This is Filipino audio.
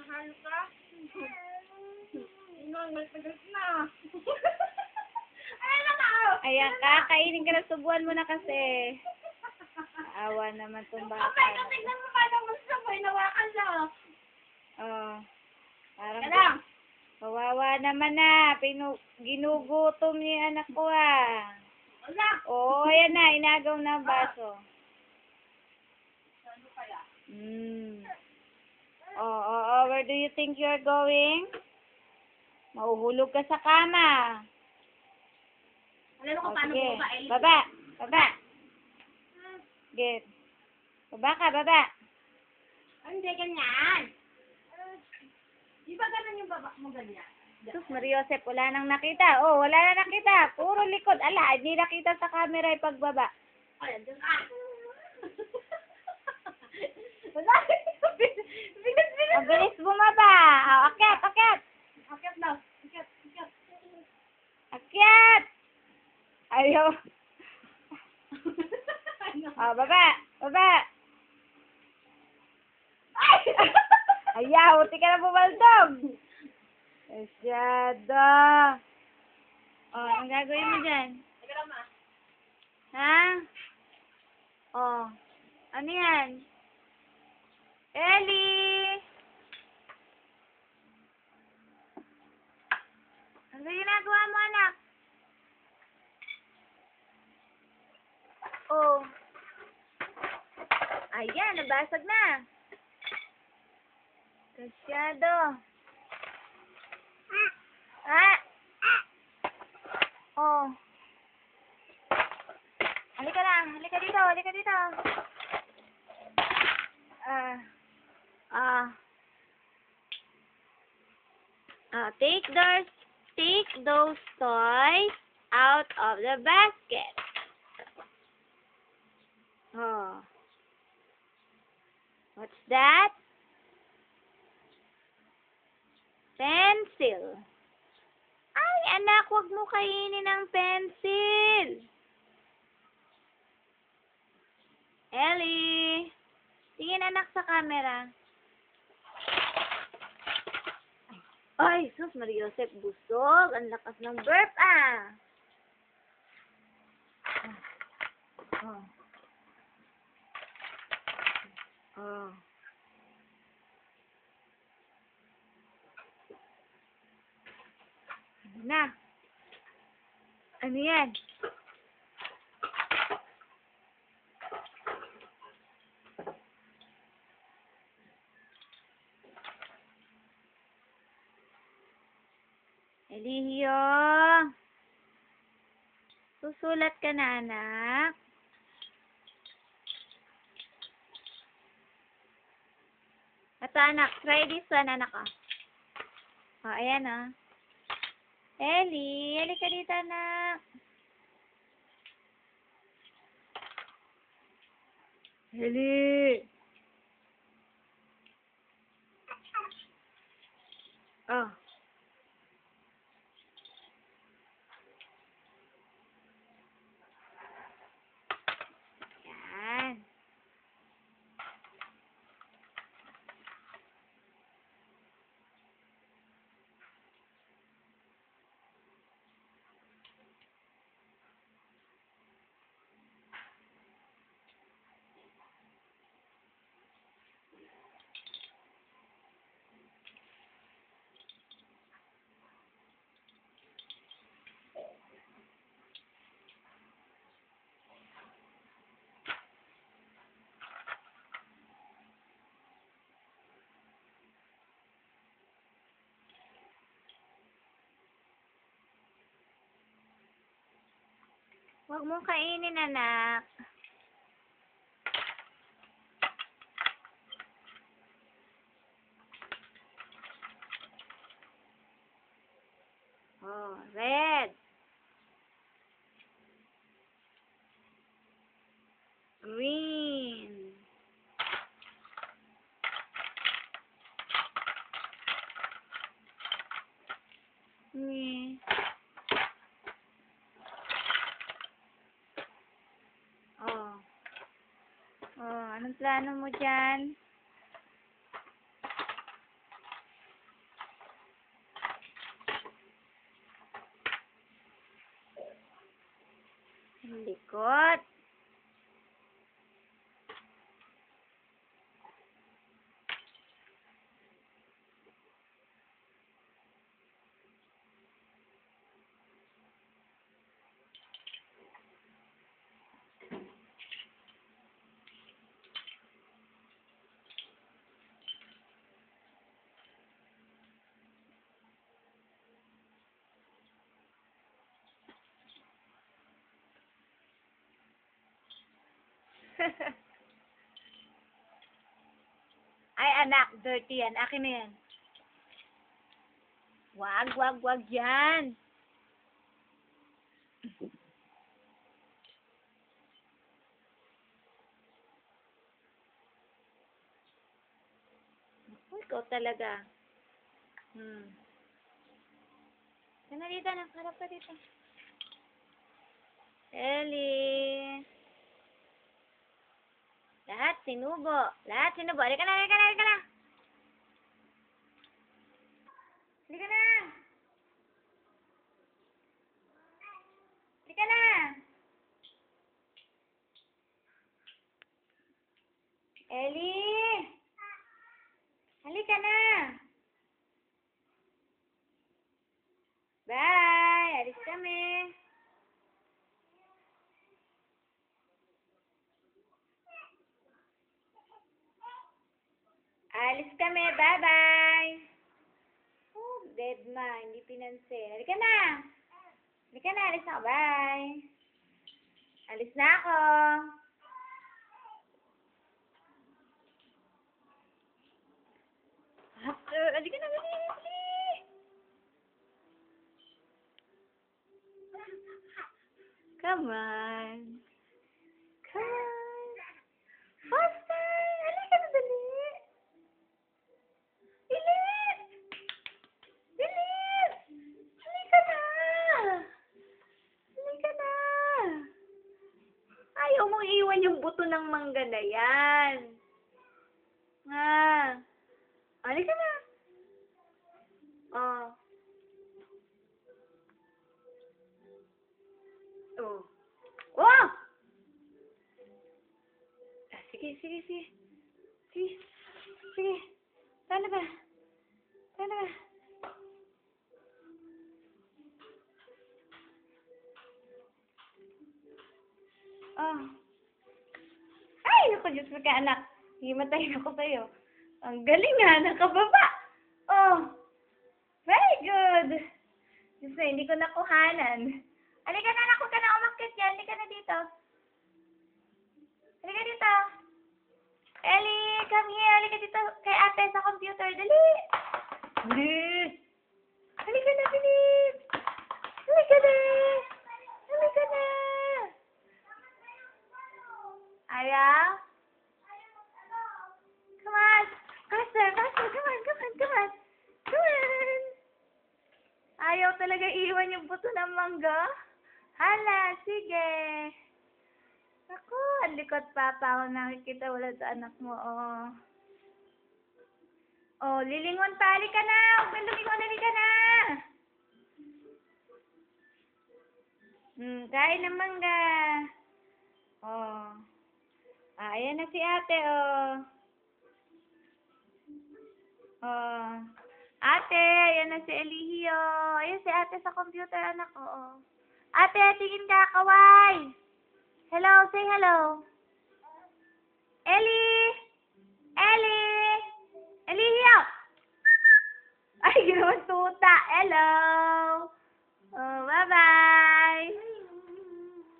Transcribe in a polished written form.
Mahal ka? Inong na. Ay, nakaw! Ayan ka, kainin ka na, subuan mo na kasi. Awa naman tong bata. Okay, tignan mo paano mo sabay, nawakan lang. Oh. Parang Kailang! kawawa naman na. Ginugutom niya yung anak ko ah. Wala! Oo, ayan na, inagaw na ang baso. Ano kaya? Where do you think you're going? Mahuhulog ka sa kama. Alam mo kung paano Sige. mo ba, Ellie? Baba. Sige. Baba ka, baba. Hindi, ganyan. Di ba ganun yung baba mo ganyan? Sus, Mariosep, wala nang nakita. Oh, wala nang nakita. Puro likod. Ala, hindi nakita sa camera yung pagbaba. Ay, andun ka. Wala. Bilis. Ang bilis bumaba. Oh, akyat. Akit na. Akit. Akyat. Ayaw. Ano? Oh, baba. Ay! Ayaw, buti ka na bumaldog. Masyado. Oh, anong gagawin mo dyan? Teka lang, ma. Ha? Oh, ano yan? Ellie! Ano ginagawa mo, anak? Oh. Ayan, nabasag na. Masyado. Ah! Oh. Halika dito. Take those toys out of the basket. Oh. What's that? Pencil. Ay, anak, huwag mo kainin ang pencil. Ellie. Tingin, anak, sa camera. Ay, sus, Mariosep, busog. Ang lakas ng burp, ah. Oh. Na. Ano yan? Elihio. Susulat ka na, anak. Ito, anak. Try this one, anak. Oh, ayan, oh. Ellie, halika dito, anak. Ellie. Oh. Yan. Huwag mong kainin, anak. Oh, red. Green. Anong plano mo dyan? Likot. Ay, anak, dirty yan. Akin na yan. Wag yan. Ikaw talaga. Kana dito, harap ka dito. Ellie. Lahat sinubo. Halika na. Halika na. Halika na. Ellie. Halika na. Bye. Alis kami. Alis kami. Bye-bye. Oh, dead ma. Hindi pinansin. Halika na. Alis na ako. Bye. Alis na ako. Halika na. Dali. Come on. Faster. Halika na, dali. Bilis. Halika na. Ayaw mong iwan yung buto ng mangga na yan. Halika na. Oh. Oh! Sige. Tala ba? Oh. Ay, naku, Diyos mo ka, anak. Himatayin ako sa'yo. Ang galing nga, nakababa. Oh. Very good. Diyos na, hindi ko nakuhanan. Halika na, anak, huwag ka na umakit yan. Halika na dito. Halika dito. Ellie, come here. Halika dito kay ate sa computer. Dali. Bilis. Halika na, bilis. Halika na. Ayaw? Come on. Faster. Come on. Ayaw talaga iwan yung buto ng mangga? Hala, sige. Ako, ang likot papa ako nakikita wala sa anak mo, oh. Oh, lilingon pa, halika na. Huwag na lumingon, halika na. Kain ng mangga. Oh. Ayan na si ate, oh. Oh. Ate, ayan na si Elihio. Ayan si ate sa computer, anak, oh. Ate, tingin ka, kaway. Hello, say hello. Ellie! Elihio! Ay, ginawa tuta. Hello. Oh, bye-bye.